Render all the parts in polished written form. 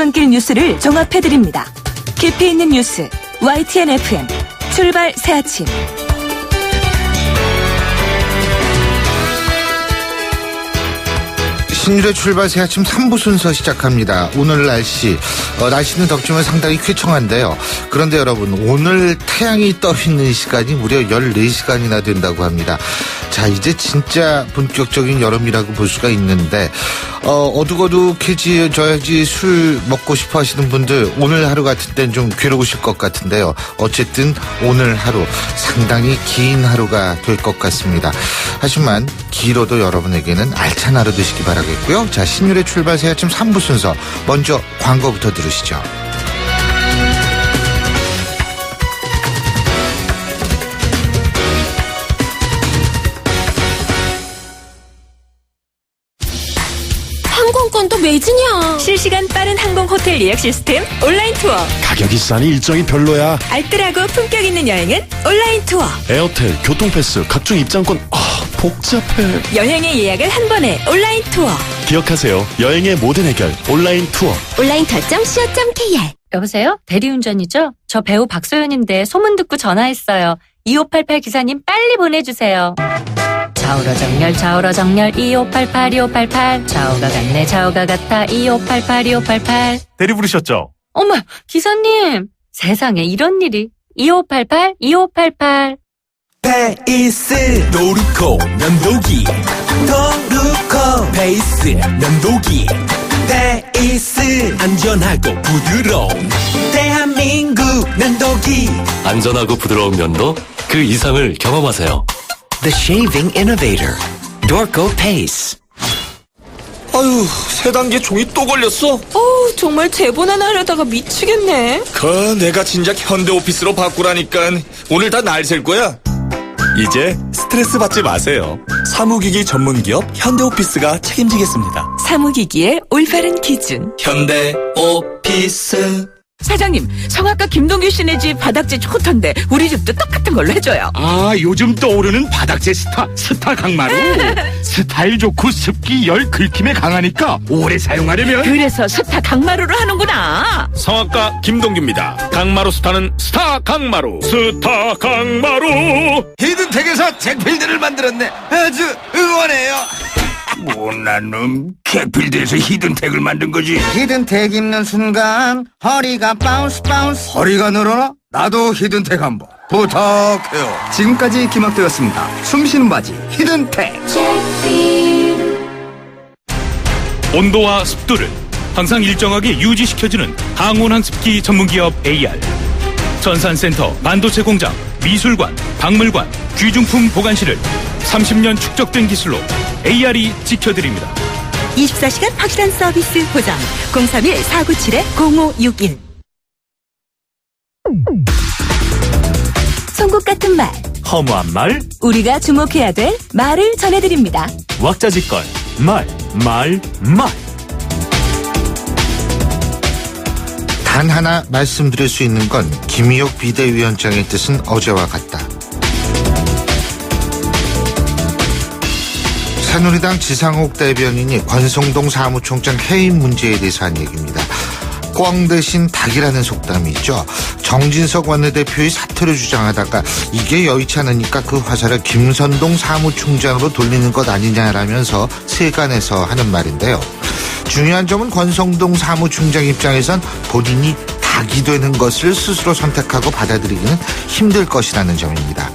출근길 뉴스를 종합해드립니다. 깊이 있는 뉴스 YTN FM 출발 새 아침. 신율의 출발 새 아침 3부 순서 시작합니다. 오늘 날씨는 덥지만 상당히 쾌청한데요. 그런데 여러분, 오늘 태양이 떠 있는 시간이 무려 14시간이나 된다고 합니다. 자, 이제 진짜 본격적인 여름이라고 볼 수가 있는데 어둑어둑해져야지 술 먹고 싶어 하시는 분들, 오늘 하루 같은 땐 좀 괴로우실 것 같은데요. 어쨌든 오늘 하루 상당히 긴 하루가 될 것 같습니다. 하지만 길어도 여러분에게는 알찬 하루 되시기 바라겠고요. 자, 신율의 출발 새 아침 3부 순서, 먼저 광고부터 들으시죠. 항공권도 매진이야. 실시간 빠른 항공 호텔 예약 시스템 온라인 투어. 가격이 싸니 일정이 별로야. 알뜰하고 품격 있는 여행은 온라인 투어. 에어텔, 교통패스, 각종 입장권. 복잡해. 여행의 예약을 한 번에 온라인 투어. 기억하세요. 여행의 모든 해결 온라인 투어. 온라인투어.co.kr. 여보세요? 대리운전이죠? 저 배우 박소연인데 소문 듣고 전화했어요. 2588 기사님 빨리 보내주세요. 좌우로 정렬 2588 2588. 좌우가 같네 좌우가 같아 2588 2588. 대리 부르셨죠? 어머, 기사님, 세상에 이런 일이. 2588 2588. 페이스 도루코 면도기 도루코 페이스 면도기 페이스 안전하고 부드러운 대한민국 면도기. 안전하고 부드러운 면도 그 이상을 경험하세요. The Shaving Innovator Dorco Pace. 아유, 세 단계 종이 또 걸렸어? 정말 제본 하나 하려다가 미치겠네. 내가 진작 현대오피스로 바꾸라니까. 오늘 다 날 셀 거야. 이제 스트레스 받지 마세요. 사무기기 전문기업 현대오피스가 책임지겠습니다. 사무기기의 올바른 기준. 현대오피스. 사장님, 성악가 김동규 씨네 집 바닥재 좋던데 우리 집도 똑같은 걸로 해줘요. 요즘 떠오르는 바닥재 스타 강마루. 스타일 좋고 습기, 열, 긁힘에 강하니까 오래 사용하려면. 그래서 스타 강마루로 하는구나. 성악가 김동규입니다. 강마루 스타는 스타 강마루. 스타 강마루. 히든텍에서 잭필드를 만들었네. 아주 응원해요. 못난 놈, 잭필드에서 히든텍을 만든 거지. 히든텍 입는 순간 허리가 바운스. 허리가 늘어나? 나도 히든텍 한번 부탁해요. 지금까지 김학도였습니다. 숨쉬는 바지 히든텍. 온도와 습도를 항상 일정하게 유지시켜주는 항온항 습기 전문기업 AR. 전산센터, 반도체 공장, 미술관, 박물관, 귀중품 보관실을 30년 축적된 기술로 AR이 지켜드립니다. 24시간 확실한 서비스 보장. 031-497-0561. 송곳 같은 말, 허무한 말, 우리가 주목해야 될 말을 전해드립니다. 왁자지껄, 말. 단 하나 말씀드릴 수 있는 건 김희옥 비대위원장의 뜻은 어제와 같다. 새누리당 지상욱 대변인이 권성동 사무총장 해임 문제에 대해서 한 얘기입니다. 꿩 대신 닭이라는 속담이 있죠. 정진석 원내대표의 사퇴를 주장하다가 이게 여의치 않으니까 그 화살을 김선동 사무총장으로 돌리는 것 아니냐라면서 세간에서 하는 말인데요. 중요한 점은 권성동 사무총장 입장에선 본인이 닭이 되는 것을 스스로 선택하고 받아들이기는 힘들 것이라는 점입니다.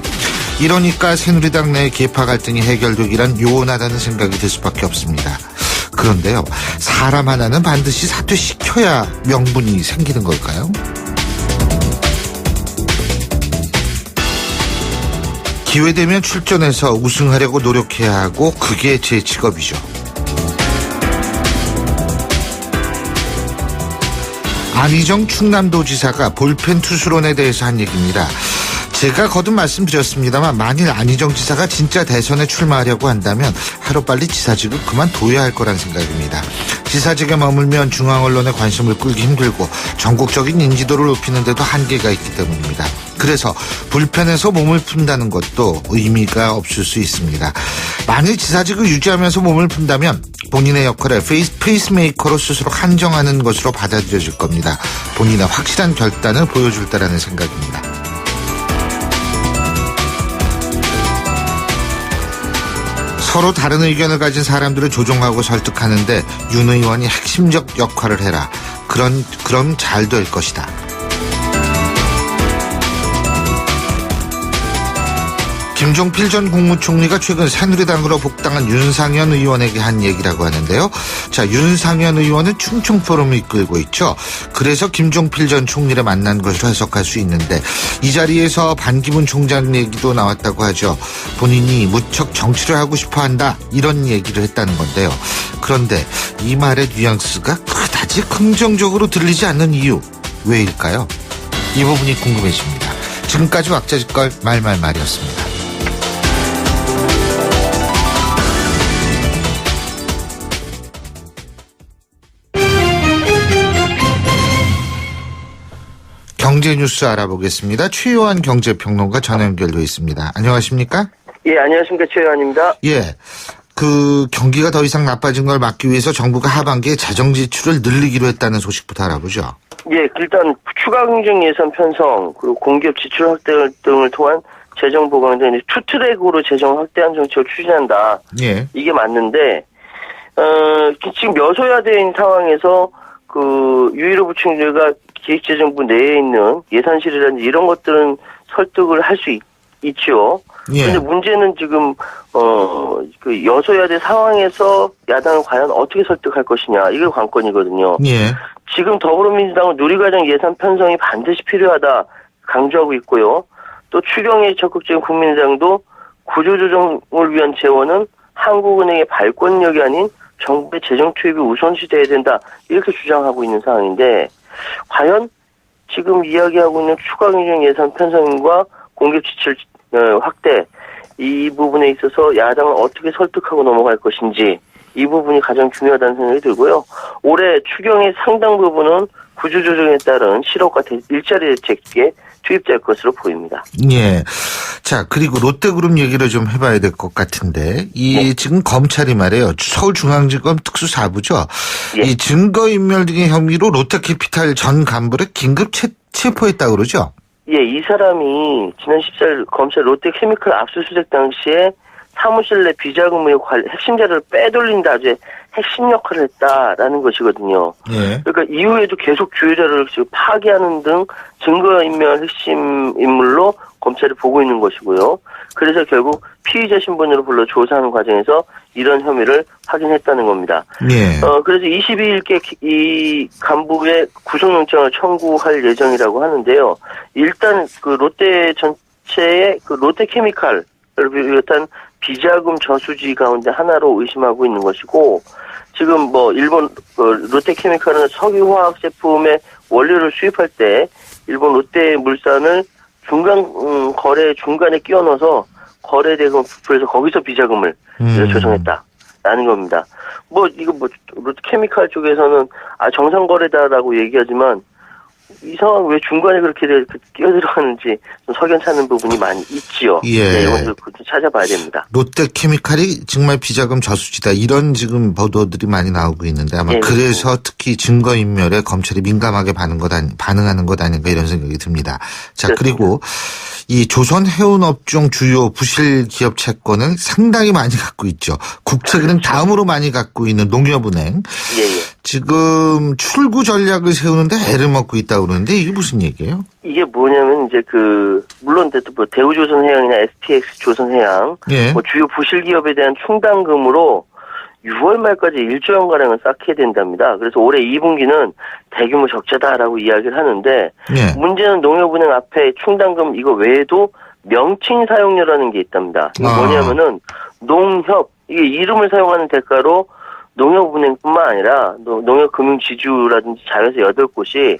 이러니까 새누리당 내 계파 갈등이 해결되기란 요원하다는 생각이 들 수밖에 없습니다. 그런데요, 사람 하나는 반드시 사퇴시켜야 명분이 생기는 걸까요? 기회되면 출전해서 우승하려고 노력해야 하고 그게 제 직업이죠. 안희정 충남도지사가 볼펜 투수론에 대해서 한 얘기입니다. 제가 거듭 말씀드렸습니다만 만일 안희정 지사가 진짜 대선에 출마하려고 한다면 하루빨리 지사직을 그만둬야 할 거란 생각입니다. 지사직에 머물면 중앙 언론의 관심을 끌기 힘들고 전국적인 인지도를 높이는 데도 한계가 있기 때문입니다. 그래서 불편해서 몸을 푼다는 것도 의미가 없을 수 있습니다. 만일 지사직을 유지하면서 몸을 푼다면 본인의 역할을 페이스메이커로 스스로 한정하는 것으로 받아들여질 겁니다. 본인의 확실한 결단을 보여줄 때라는 생각입니다. 서로 다른 의견을 가진 사람들을 조종하고 설득하는데 윤 의원이 핵심적 역할을 해라. 그럼 잘 될 것이다. 김종필 전 국무총리가 최근 새누리당으로 복당한 윤상현 의원에게 한 얘기라고 하는데요. 자, 윤상현 의원은 충청 포럼을 이끌고 있죠. 그래서 김종필 전 총리를 만난 것으로 해석할 수 있는데 이 자리에서 반기문 총장 얘기도 나왔다고 하죠. 본인이 무척 정치를 하고 싶어한다 이런 얘기를 했다는 건데요. 그런데 이 말의 뉘앙스가 그다지 긍정적으로 들리지 않는 이유 왜일까요? 이 부분이 궁금해집니다. 지금까지 왁자지껄 말말말이었습니다. 경제 뉴스 알아보겠습니다. 최요한 경제평론가 전화 연결돼 있습니다. 안녕하십니까? 예, 안녕하십니까. 최요한입니다. 예. 경기가 더 이상 나빠진 걸 막기 위해서 정부가 하반기에 재정 지출을 늘리기로 했다는 소식부터 알아보죠. 예, 일단 추가 경정 예산 편성, 그리고 공기업 지출 확대 등을 통한 재정 보강 등 투트랙으로 재정 확대한 정책을 추진한다. 예. 이게 맞는데, 지금 여소야대인 상황에서 유일호 부총리가 기획재정부 내에 있는 예산실이라든지 이런 것들은 설득을 할 수 있죠. 예. 근데 문제는 지금, 여소야대 상황에서 야당을 과연 어떻게 설득할 것이냐. 이게 관건이거든요. 예. 지금 더불어민주당은 누리과정 예산 편성이 반드시 필요하다 강조하고 있고요. 또 추경에 적극적인 국민의당도 구조조정을 위한 재원은 한국은행의 발권력이 아닌 정부의 재정 투입이 우선시돼야 된다. 이렇게 주장하고 있는 상황인데 과연 지금 이야기하고 있는 추가 경정 예산 편성과 공기업 지출 확대 이 부분에 있어서 야당을 어떻게 설득하고 넘어갈 것인지 이 부분이 가장 중요하다는 생각이 들고요. 올해 추경의 상당 부분은 구조조정에 따른 실업과 일자리 대책에 투입될 것으로 보입니다. 예. 자, 그리고 롯데그룹 얘기를 좀 해봐야 될 것 같은데, 네. 지금 검찰이 말이에요. 서울중앙지검 특수사부죠. 예. 이 증거인멸 등의 혐의로 롯데캐피탈 전 간부를 긴급 체포했다고 그러죠? 예, 이 사람이 지난 14일 검찰 롯데케미칼 압수수색 당시에 사무실 내 비자금 의혹 핵심 자료를 빼돌린다 아주 핵심 역할을 했다라는 것이거든요. 예. 그러니까 이후에도 계속 주요 자료를 지금 파기하는 등 증거인멸 핵심 인물로 검찰이 보고 있는 것이고요. 그래서 결국 피의자 신분으로 불러 조사하는 과정에서 이런 혐의를 확인했다는 겁니다. 예. 그래서 22일께 이 간부의 구속영장을 청구할 예정이라고 하는데요. 일단 롯데 전체의 롯데케미칼을 비롯한 비자금 저수지 가운데 하나로 의심하고 있는 것이고, 지금 일본 롯데케미칼은 석유화학 제품의 원료를 수입할 때 일본 롯데물산을 거래 중간에 끼워 넣어서 거래 대금 부풀려서 거기서 비자금을 조성했다라는 겁니다. 롯데케미칼 쪽에서는 정상 거래다라고 얘기하지만 이 상황 왜 중간에 그렇게 끼어들어가는지 좀 석연찮은 부분이 많이 있지요. 예. 네, 이건 좀 찾아봐야 됩니다. 롯데케미칼이 정말 비자금 저수지다. 이런 지금 보도들이 많이 나오고 있는데 아마 네, 그래서 특히 증거인멸에 검찰이 민감하게 반응하는 것 아닌가 이런 생각이 듭니다. 자, 그렇습니다. 그리고 이 조선해운업종 주요 부실 기업 채권을 상당히 많이 갖고 있죠. 국채는 다음으로 많이 갖고 있는 농협은행. 예. 지금 출구 전략을 세우는데 애를 먹고 있다고 그러는데 이게 무슨 얘기예요? 이게 뭐냐면 이제 물론 대우조선해양이나 STX 조선해양 예. 주요 부실 기업에 대한 충당금으로 6월 말까지 1조 원가량을 쌓게 된답니다. 그래서 올해 2분기는 대규모 적자다라고 이야기를 하는데 예. 문제는 농협은행 앞에 충당금 이거 외에도 명칭 사용료라는 게 있답니다. 이게 뭐냐면은 농협 이게 이름을 사용하는 대가로 농협은행뿐만 아니라 농협금융지주라든지 자회사 8곳이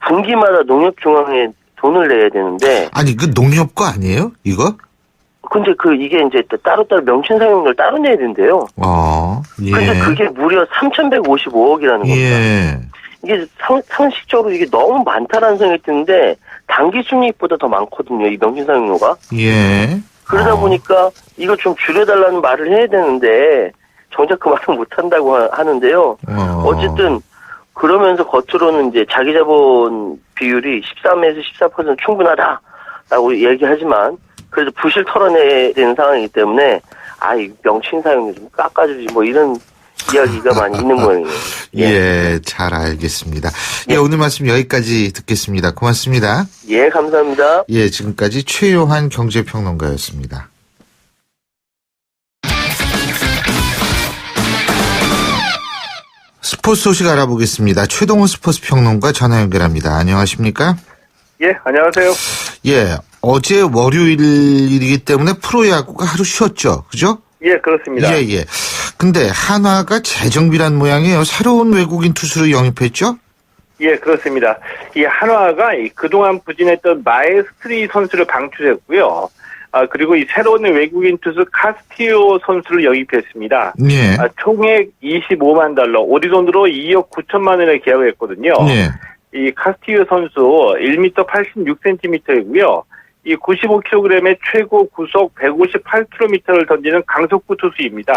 분기마다 농협중앙에 돈을 내야 되는데 아니 농협 거 아니에요? 이거? 근데 이게 이제 따로따로 명칭 사용료를 따로 내야 된대요. 예. 근데 그게 무려 3,155억이라는 겁니다. 예. 이게 상식적으로 이게 너무 많다라는 생각이 드는데 단기 순이익보다 더 많거든요. 이 명칭 사용료가. 예. 그러다 보니까 이거 좀 줄여달라는 말을 해야 되는데 정작 그 말은 못한다고 하는데요. 어쨌든 그러면서 겉으로는 이제 자기 자본 비율이 13에서 14% 충분하다라고 얘기하지만 그래도 부실 털어내야 되는 상황이기 때문에 이 명칭 사용료 좀 깎아주지 뭐 이런 이야기가 많이 있는 모양이에요. 예, 잘 알겠습니다. 예, 오늘 말씀 여기까지 듣겠습니다. 고맙습니다. 예, 감사합니다. 예, 지금까지 최요한 경제평론가였습니다. 스포츠 소식 알아보겠습니다. 최동훈 스포츠 평론가 전화 연결합니다. 안녕하십니까? 예, 안녕하세요. 예, 어제 월요일이기 때문에 프로야구가 하루 쉬었죠. 그죠? 예, 그렇습니다. 예, 예. 근데 한화가 재정비란 모양이에요. 새로운 외국인 투수를 영입했죠? 예, 그렇습니다. 이 한화가 그동안 부진했던 마에스트리 선수를 방출했고요. 그리고 이 새로운 외국인 투수 카스티오 선수를 영입했습니다. 예. 총액 $25만, 우리 돈으로 2억 9천만 원에 계약을 했거든요. 예. 이 카스티오 선수 1m 86cm이고요. 이 95kg의 최고 구속 158km를 던지는 강속구 투수입니다.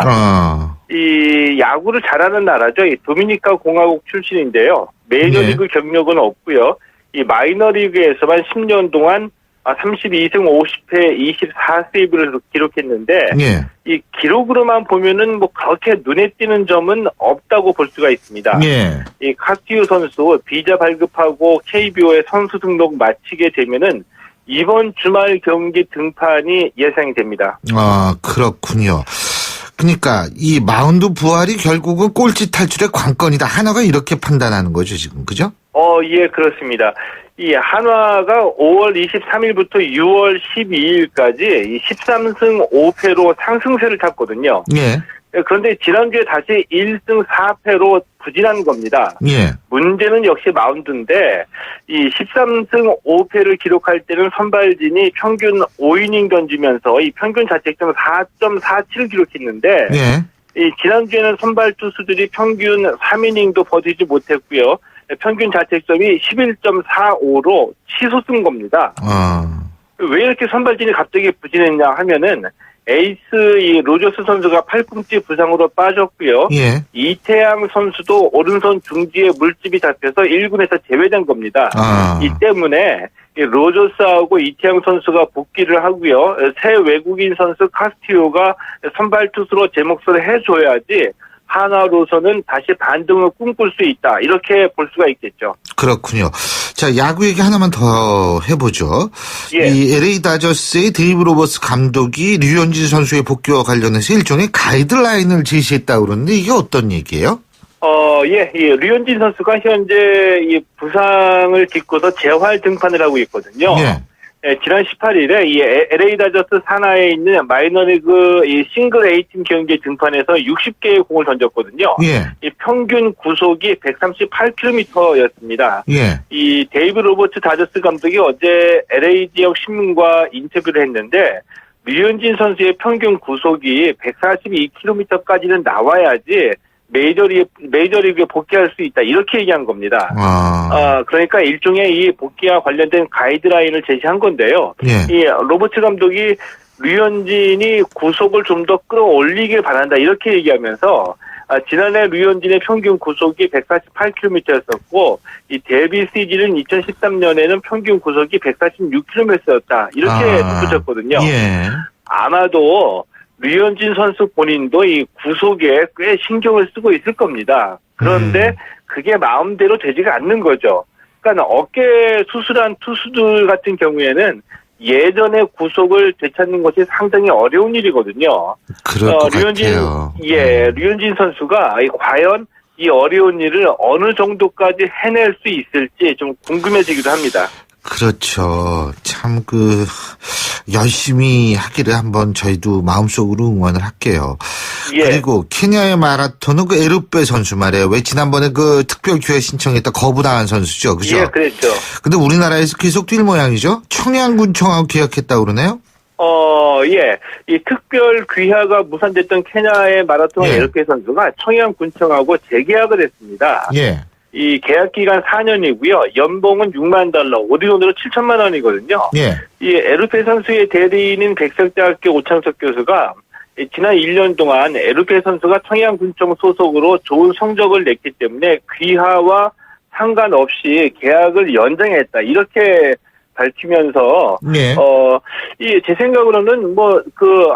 이 야구를 잘하는 나라죠. 이 도미니카 공화국 출신인데요. 메이저리그 경력은 없고요. 이 마이너리그에서만 10년 동안 32승 50패 24세이브를 기록했는데 이 기록으로만 보면은 뭐 그렇게 눈에 띄는 점은 없다고 볼 수가 있습니다. 이 카스티오 선수 비자 발급하고 KBO에 선수 등록 마치게 되면은 이번 주말 경기 등판이 예상이 됩니다. 그렇군요. 그러니까 이 마운드 부활이 결국은 꼴찌 탈출의 관건이다. 한화가 이렇게 판단하는 거죠, 지금. 그죠? 예, 그렇습니다. 이 한화가 5월 23일부터 6월 12일까지 이 13승 5패로 상승세를 탔거든요. 예. 그런데 지난주에 다시 1승 4패로 부진한 겁니다. 예. 문제는 역시 마운드인데 이 13승 5패를 기록할 때는 선발진이 평균 5이닝 던지면서 이 평균 자책점 4.47을 기록했는데 이 지난주에는 선발 투수들이 평균 3이닝도 버티지 못했고요. 평균 자책점이 11.45로 치솟은 겁니다. 왜 이렇게 선발진이 갑자기 부진했냐 하면은 에이스 이 로저스 선수가 팔꿈치 부상으로 빠졌고요. 이태양 선수도 오른손 중지에 물집이 잡혀서 1군에서 제외된 겁니다. 이 때문에 이 로저스하고 이태양 선수가 복귀를 하고요. 새 외국인 선수 카스티오가 선발 투수로 제 몫을 해줘야지 한화로서는 다시 반등을 꿈꿀 수 있다. 이렇게 볼 수가 있겠죠. 그렇군요. 자, 야구 얘기 하나만 더 해보죠. 예. 이 LA 다저스의 데이브 로버츠 감독이 류현진 선수의 복귀와 관련해서 일종의 가이드라인을 제시했다고 그러는데 이게 어떤 얘기예요? 예. 류현진 선수가 현재 이 부상을 딛고서 재활 등판을 하고 있거든요. 지난 18일에 이 LA 다저스 산하에 있는 마이너리그 이 싱글 A팀 경기에 등판해서 60개의 공을 던졌거든요. 이 평균 구속이 138km였습니다. 이 데이브 로버츠 다저스 감독이 어제 LA 지역 신문과 인터뷰를 했는데 류현진 선수의 평균 구속이 142km까지는 나와야지 메이저리그에 복귀할 수 있다. 이렇게 얘기한 겁니다. 그러니까 일종의 이 복귀와 관련된 가이드라인을 제시한 건데요. 이 로버츠 감독이 류현진이 구속을 좀 더 끌어올리길 바란다. 이렇게 얘기하면서 지난해 류현진의 평균 구속이 148km였었고 이 데뷔 시즌은 2013년에는 평균 구속이 146km였다. 이렇게 덧붙였거든요. 아마도 류현진 선수 본인도 이 구속에 꽤 신경을 쓰고 있을 겁니다. 그런데 그게 마음대로 되지가 않는 거죠. 그러니까 어깨 수술한 투수들 같은 경우에는 예전에 구속을 되찾는 것이 상당히 어려운 일이거든요. 그럴 것 같아요. 류현진 선수가 과연 이 어려운 일을 어느 정도까지 해낼 수 있을지 좀 궁금해지기도 합니다. 그렇죠. 참 열심히 하기를 한번 저희도 마음속으로 응원을 할게요. 그리고 케냐의 마라톤은 에르베 선수 말이에요. 왜 지난번에 특별 기회 신청했다 거부당한 선수죠. 그죠? 예, 그랬죠. 근데 우리나라에서 계속 뛸 모양이죠? 청양군청하고 계약했다고 그러네요? 이 특별 귀화가 무산됐던 케냐의 마라톤 에르베 선수가 청양군청하고 재계약을 했습니다. 이 계약 기간 4년이고요. 연봉은 $6만, 우리 돈으로 7천만 원이거든요. 이 에르페 선수의 대리인인 백석대학교 오창석 교수가 지난 1년 동안 에르페 선수가 청양군청 소속으로 좋은 성적을 냈기 때문에 귀하와 상관없이 계약을 연장했다. 이렇게 밝히면서 네. 제 생각으로는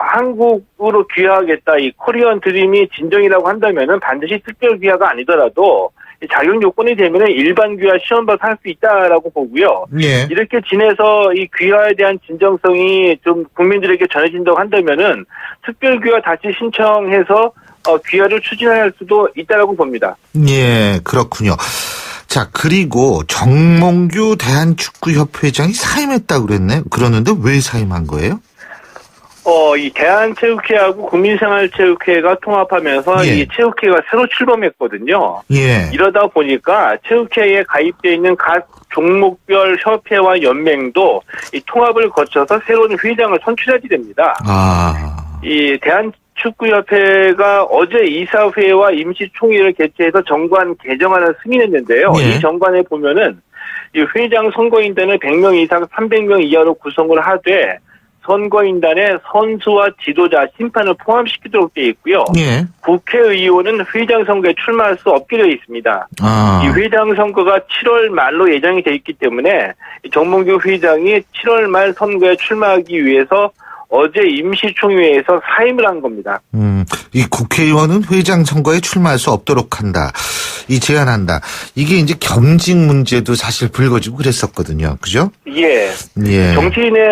한국으로 귀화하겠다. 이 코리안 드림이 진정이라고 한다면은 반드시 특별 귀화가 아니더라도 자격 요건이 되면은 일반 귀화 시험을 할 수 있다라고 보고요. 네. 이렇게 지내서 이 귀화에 대한 진정성이 좀 국민들에게 전해진다고 한다면은 특별 귀화 다시 신청해서 귀화를 추진할 수도 있다라고 봅니다. 예, 그렇군요. 자, 그리고 정몽규 대한축구협회장이 사임했다고 그러는데 왜 사임한 거예요? 이 대한체육회하고 국민생활체육회가 통합하면서 예. 이 체육회가 새로 출범했거든요. 예. 이러다 보니까 체육회에 가입되어 있는 각 종목별 협회와 연맹도 이 통합을 거쳐서 새로운 회장을 선출하게 됩니다. 이 대한축구협회가 어제 이사회와 임시총회를 개최해서 정관 개정안을 승인했는데요. 예. 이 정관에 보면은 이 회장 선거인단을 100명 이상 300명 이하로 구성을 하되 선거인단에 선수와 지도자, 심판을 포함시키도록 되어 있고요. 예. 국회의원은 회장 선거에 출마할 수 없게 되어 있습니다. 이 회장 선거가 7월 말로 예정이 되어 있기 때문에 정몽규 회장이 7월 말 선거에 출마하기 위해서 어제 임시총회에서 사임을 한 겁니다. 이 국회의원은 회장 선거에 출마할 수 없도록 한다. 이 제안한다. 이게 이제 겸직 문제도 사실 불거지고 그랬었거든요. 그죠? 예. 예. 정치인의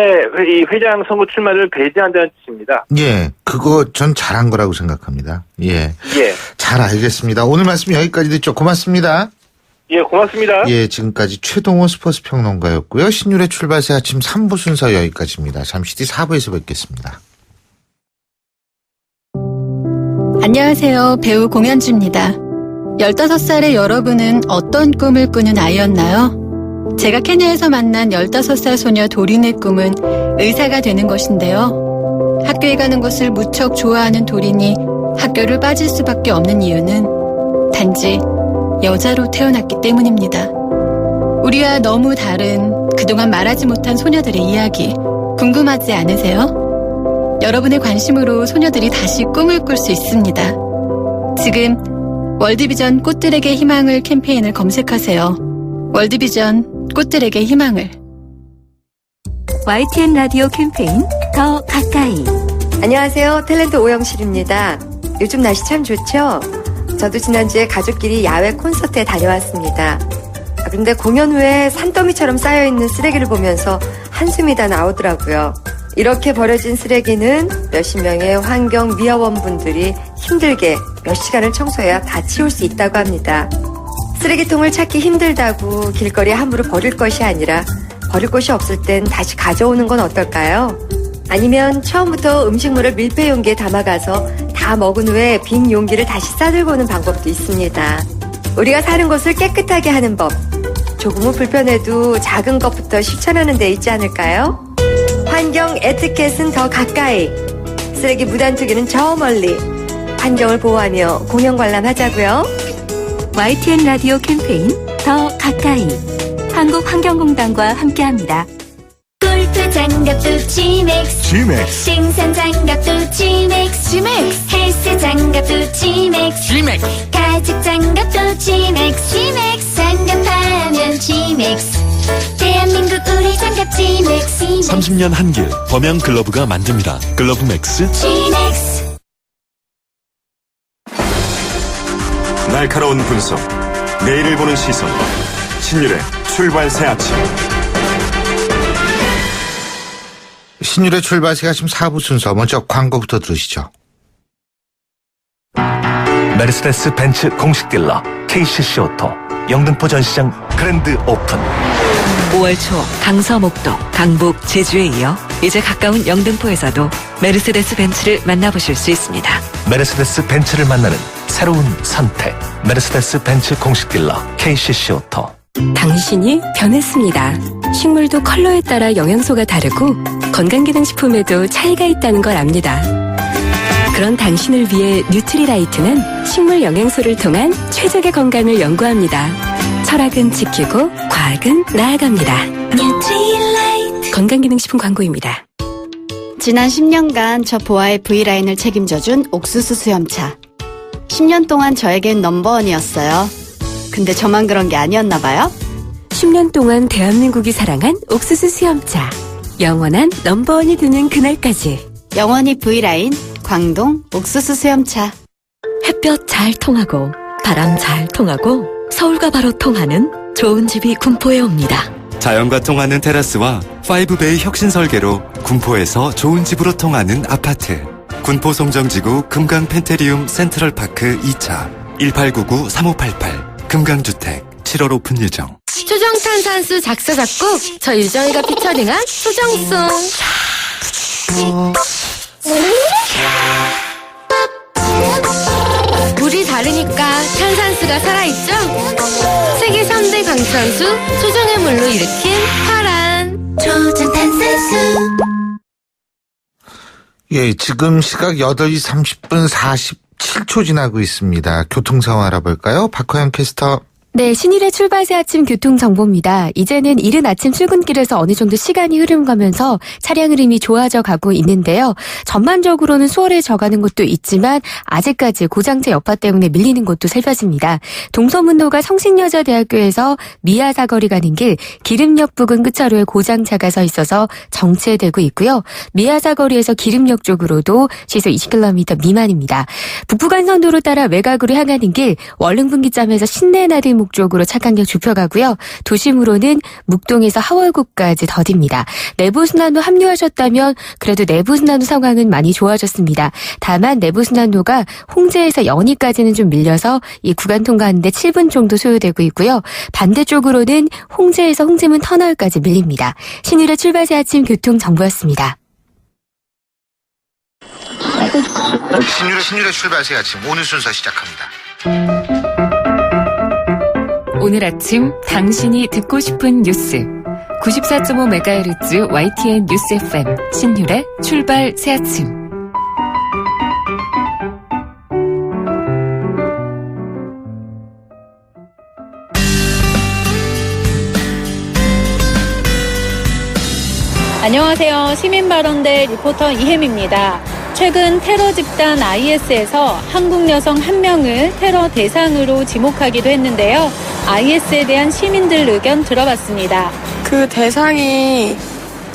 이 회장 선거 출마를 배제한다는 뜻입니다. 예. 그거 전 잘한 거라고 생각합니다. 예. 예. 잘 알겠습니다. 오늘 말씀 여기까지 듣죠. 고맙습니다. 예, 고맙습니다. 예, 지금까지 최동호 스포츠 평론가였고요. 신율의 출발새 아침 3부 순서 여기까지입니다. 잠시 뒤 4부에서 뵙겠습니다. 안녕하세요. 배우 공연주입니다. 15살의 여러분은 어떤 꿈을 꾸는 아이였나요? 제가 케냐에서 만난 15살 소녀 도린의 꿈은 의사가 되는 것인데요. 학교에 가는 것을 무척 좋아하는 도린이 학교를 빠질 수밖에 없는 이유는 단지 여자로 태어났기 때문입니다. 우리와 너무 다른 그동안 말하지 못한 소녀들의 이야기 궁금하지 않으세요? 여러분의 관심으로 소녀들이 다시 꿈을 꿀 수 있습니다. 지금 월드비전 꽃들에게 희망을 캠페인을 검색하세요. 월드비전 꽃들에게 희망을. YTN 라디오 캠페인 더 가까이. 안녕하세요. 탤런트 오영실입니다. 요즘 날씨 참 좋죠? 저도 지난주에 가족끼리 야외 콘서트에 다녀왔습니다. 그런데 공연 후에 산더미처럼 쌓여있는 쓰레기를 보면서 한숨이 다 나오더라고요. 이렇게 버려진 쓰레기는 몇십 명의 환경 미화원분들이 힘들게 몇 시간을 청소해야 다 치울 수 있다고 합니다. 쓰레기통을 찾기 힘들다고 길거리에 함부로 버릴 것이 아니라 버릴 곳이 없을 땐 다시 가져오는 건 어떨까요? 아니면 처음부터 음식물을 밀폐 용기에 담아가서 다 먹은 후에 빈 용기를 다시 싸들고 오는 방법도 있습니다. 우리가 사는 것을 깨끗하게 하는 법, 조금은 불편해도 작은 것부터 실천하는 데 있지 않을까요? 환경 에티켓은 더 가까이, 쓰레기 무단 투기는 저 멀리, 환경을 보호하며 공연 관람하자고요. YTN 라디오 캠페인 더 가까이. 한국환경공단과 함께합니다. 골프 장갑도 지맥스, 생산 장갑도 지맥스, 헬스 장갑도 지맥스, 가죽 장갑도 지맥스, 장갑하면 지맥스, 대한민국 우리 장갑 지맥스. 30년 한길 범양 글러브가 만듭니다. 글러브 맥스. 지맥스. 날카로운 분석, 내일을 보는 시선, 신율의 출발새 아침. 신율의 출발새 아침 4부 순서 먼저 광고부터 들으시죠. 메르세데스 벤츠 공식 딜러 KCC 오토 영등포 전시장 그랜드 오픈. 5월 초 강서, 목동, 강북, 제주에 이어 이제 가까운 영등포에서도 메르세데스 벤츠를 만나보실 수 있습니다. 메르세데스 벤츠를 만나는 새로운 선택. 메르세데스 벤츠 공식 딜러 KCC 오토. 당신이 변했습니다. 식물도 컬러에 따라 영양소가 다르고 건강기능식품에도 차이가 있다는 걸 압니다. 그런 당신을 위해 뉴트리라이트는 식물 영양소를 통한 최적의 건강을 연구합니다. 철학은 지키고 과학은 나아갑니다. 뉴트리라이트. 건강기능식품 광고입니다. 지난 10년간 저 보아의 V라인을 책임져준 옥수수 수염차. 10년 동안 저에겐 넘버원이었어요. 근데 저만 그런 게 아니었나 봐요. 10년 동안 대한민국이 사랑한 옥수수 수염차. 영원한 넘버원이 되는 그날까지. 영원히 V라인, 광동 옥수수 수염차. 햇볕 잘 통하고 바람 잘 통하고 서울과 바로 통하는 좋은 집이 군포에 옵니다. 자연과 통하는 테라스와 5베이 혁신 설계로 군포에서 좋은 집으로 통하는 아파트. 군포 송정지구 금강 펜테리움 센트럴파크 2차 1899-3588 금강주택 7월 오픈 예정. 초정탄산수 작사 작곡 저 유정이가 피처링한 소정송. 물이 다르니까 탄산수가 살아있죠? 세계 3대 강탄수 초정의 물로 일으킨 파란 초정탄산수. 예, 지금 시각 8시 30분 47초 지나고 있습니다. 교통 상황 알아볼까요? 박호영 캐스터. 네, 신일의 출발새 아침 교통정보입니다. 이제는 이른 아침 출근길에서 어느 정도 시간이 흐름가면서 차량 흐름이 좋아져 가고 있는데요. 전반적으로는 수월해져가는 곳도 있지만 아직까지 고장차 여파 때문에 밀리는 곳도 살펴집니다. 동서문로가 성신여자대학교에서 미아사거리 가는 길 기름역 부근 끝차로에 고장차가 서 있어서 정체되고 있고요. 미아사거리에서 기름역 쪽으로도 시속 20km 미만입니다. 북부간선도로 따라 외곽으로 향하는 길 월릉분기점에서 신내나들목 쪽으로 차 간격 좁혀가고요. 도심으로는 묵동에서 하월구까지 더딥니다. 내부순환로 합류하셨다면 그래도 내부순환로 상황은 많이 좋아졌습니다. 다만 내부순환로가 홍제에서 연희까지는 좀 밀려서 이 구간 통과하는데 7분 정도 소요되고 있고요. 반대쪽으로는 홍제에서 홍제문 터널까지 밀립니다. 신일의 출발새 아침 교통정보였습니다. 신일의 출발새 아침 오늘 순서 시작합니다. 오늘 아침 당신이 듣고 싶은 뉴스 94.5MHz YTN 뉴스 FM 신율의 출발 새 아침. 안녕하세요. 시민발언대 리포터 이혜미입니다. 최근 테러 집단 IS에서 한국 여성 한 명을 테러 대상으로 지목하기도 했는데요. IS에 대한 시민들 의견 들어봤습니다. 그 대상이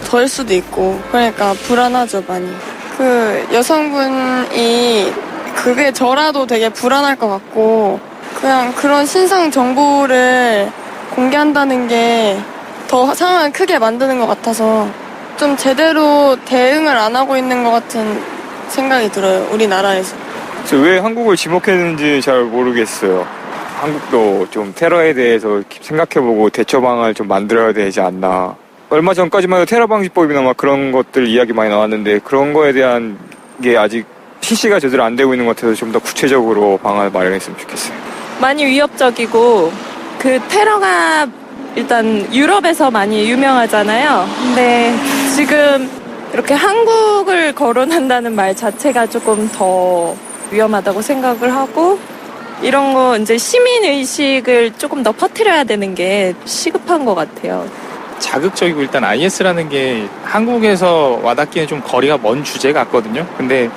덜 수도 있고 그러니까 불안하죠 많이. 그 여성분이 그게 저라도 되게 불안할 것 같고 그냥 그런 신상 정보를 공개한다는 게 더 상황을 크게 만드는 것 같아서 좀 제대로 대응을 안 하고 있는 것 같은 생각이 들어요. 우리나라에서. 왜 한국을 지목했는지 잘 모르겠어요. 한국도 좀 테러에 대해서 생각해보고 대처 방안을 좀 만들어야 되지 않나. 얼마 전까지만 해도 테러 방지법이나 막 그런 것들 이야기 많이 나왔는데 그런 거에 대한 게 아직 실시가 제대로 안 되고 있는 것 같아서 좀 더 구체적으로 방안을 마련했으면 좋겠어요. 많이 위협적이고 그 테러가 일단 유럽에서 많이 유명하잖아요. 근데 지금 이렇게 한국을 거론한다는 말 자체가 조금 더 위험하다고 생각을 하고 이런 거 이제 시민의식을 조금 더 퍼뜨려야 되는 게 시급한 것 같아요. 자극적이고 일단 IS라는 게 한국에서 와닿기는 좀 거리가 먼 주제 같거든요. 근데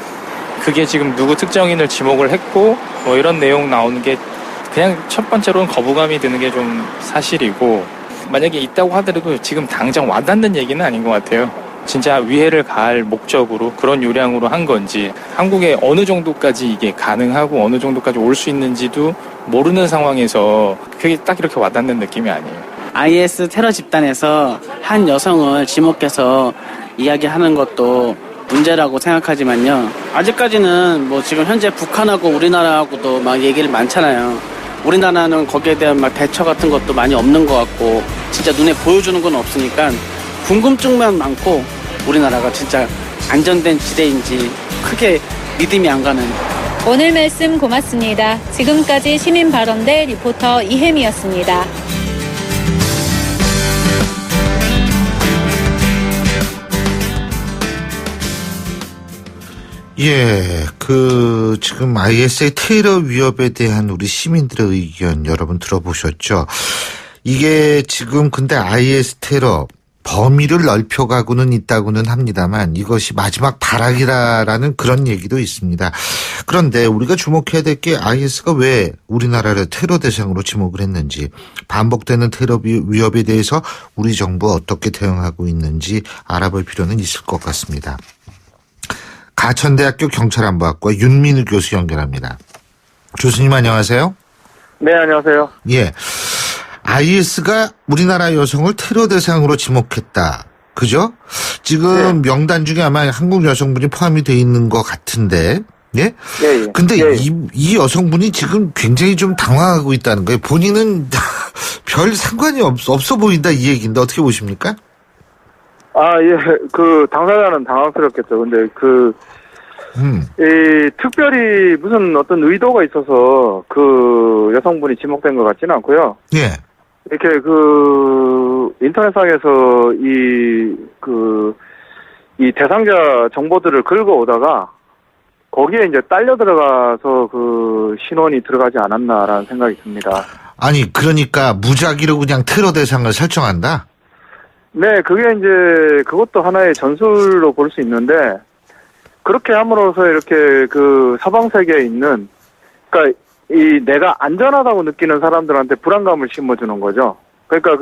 그게 지금 누구 특정인을 지목을 했고 뭐 이런 내용 나오는 게 그냥 첫 번째로는 거부감이 드는 게 좀 사실이고 만약에 있다고 하더라도 지금 당장 와닿는 얘기는 아닌 것 같아요. 진짜 위해를 가할 목적으로 그런 요량으로 한 건지 한국에 어느 정도까지 이게 가능하고 어느 정도까지 올 수 있는지도 모르는 상황에서 그게 딱 이렇게 와닿는 느낌이 아니에요. IS 테러 집단에서 한 여성을 지목해서 이야기하는 것도 문제라고 생각하지만요. 아직까지는 뭐 지금 현재 북한하고 우리나라하고도 막 얘기를 많잖아요. 우리나라는 거기에 대한 막 대처 같은 것도 많이 없는 것 같고 진짜 눈에 보여주는 건 없으니까 궁금증만 많고 우리나라가 진짜 안전된 지대인지 크게 믿음이 안 가는. 오늘 말씀 고맙습니다. 지금까지 시민발언대 리포터 이혜미였습니다. 예, 지금 IS의 테러 위협에 대한 우리 시민들의 의견 여러분 들어보셨죠? 이게 지금 근데 IS 테러 범위를 넓혀가고는 있다고는 합니다만 이것이 마지막 발악이다라는 그런 얘기도 있습니다. 그런데 우리가 주목해야 될 게 IS가 왜 우리나라를 테러 대상으로 지목을 했는지, 반복되는 테러 위협에 대해서 우리 정부가 어떻게 대응하고 있는지 알아볼 필요는 있을 것 같습니다. 가천대학교 경찰안보학과 윤민우 교수 연결합니다. 교수님 안녕하세요. 네, 안녕하세요. 예. IS가 우리나라 여성을 테러 대상으로 지목했다. 그죠? 지금 네. 명단 중에 아마 한국 여성분이 포함이 돼 있는 것 같은데, 예? 예, 예. 근데 예, 예. 이 여성분이 지금 굉장히 좀 당황하고 있다는 거예요. 본인은 별 상관이 없어 보인다 이 얘기인데 어떻게 보십니까? 아, 예. 그 당사자는 당황스럽겠죠. 근데 특별히 무슨 어떤 의도가 있어서 그 여성분이 지목된 것 같지는 않고요. 예. 이렇게 인터넷상에서 이 대상자 정보들을 긁어오다가 거기에 이제 딸려 들어가서 신원이 들어가지 않았나라는 생각이 듭니다. 아니, 그러니까 무작위로 그냥 테러 대상을 설정한다? 네, 그게 이제 그것도 하나의 전술로 볼 수 있는데, 그렇게 함으로써 이렇게 서방 세계에 있는, 그러니까 내가 안전하다고 느끼는 사람들한테 불안감을 심어주는 거죠. 그러니까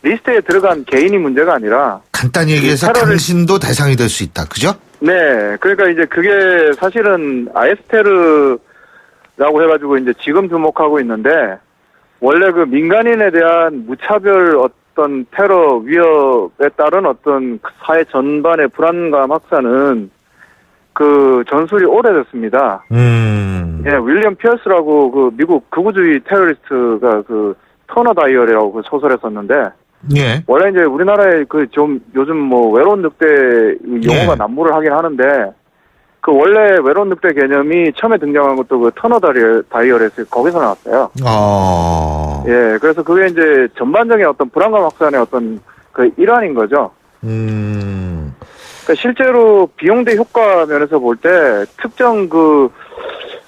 리스트에 들어간 개인이 문제가 아니라, 간단히 얘기해서 당신도 대상이 될 수 있다. 그죠? 네, 그러니까 이제 그게 사실은 아이스테르라고 해가지고 이제 지금 주목하고 있는데, 원래 민간인에 대한 무차별 어떤 테러 위협에 따른 어떤 사회 전반의 불안감 확산은 전술이 오래됐습니다. 예, 윌리엄 피어스라고 미국 극우주의 테러리스트가 터너 다이어리라고 소설을 썼는데, 예. 원래 이제 우리나라에 요즘 외로운 늑대 용어가 난무를 하긴 하는데, 원래 외로운 늑대 개념이 처음에 등장한 것도 터너 다이어리에서 거기서 나왔어요. 예, 그래서 그게 이제 전반적인 어떤 불안감 확산의 어떤 일환인 거죠. 그러니까 실제로 비용 대 효과 면에서 볼 때 특정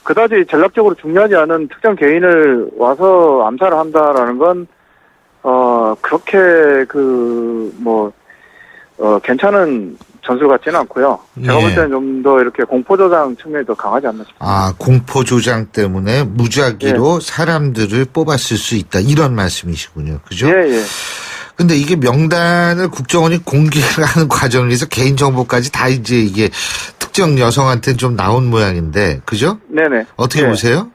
그다지 전략적으로 중요하지 않은 특정 개인을 와서 암살을 한다라는 건 그렇게 괜찮은 전술 같지는 않고요. 제가 볼 때는 좀 더 이렇게 공포조장 측면이 더 강하지 않나 싶습니다. 아, 공포조장 때문에 무작위로 사람들을 뽑았을 수 있다. 이런 말씀이시군요. 그죠? 예, 예. 근데 이게 명단을 국정원이 공개하는 과정에서 개인정보까지 다 이제 이게 특정 여성한테 좀 나온 모양인데, 그죠? 네네. 어떻게 보세요?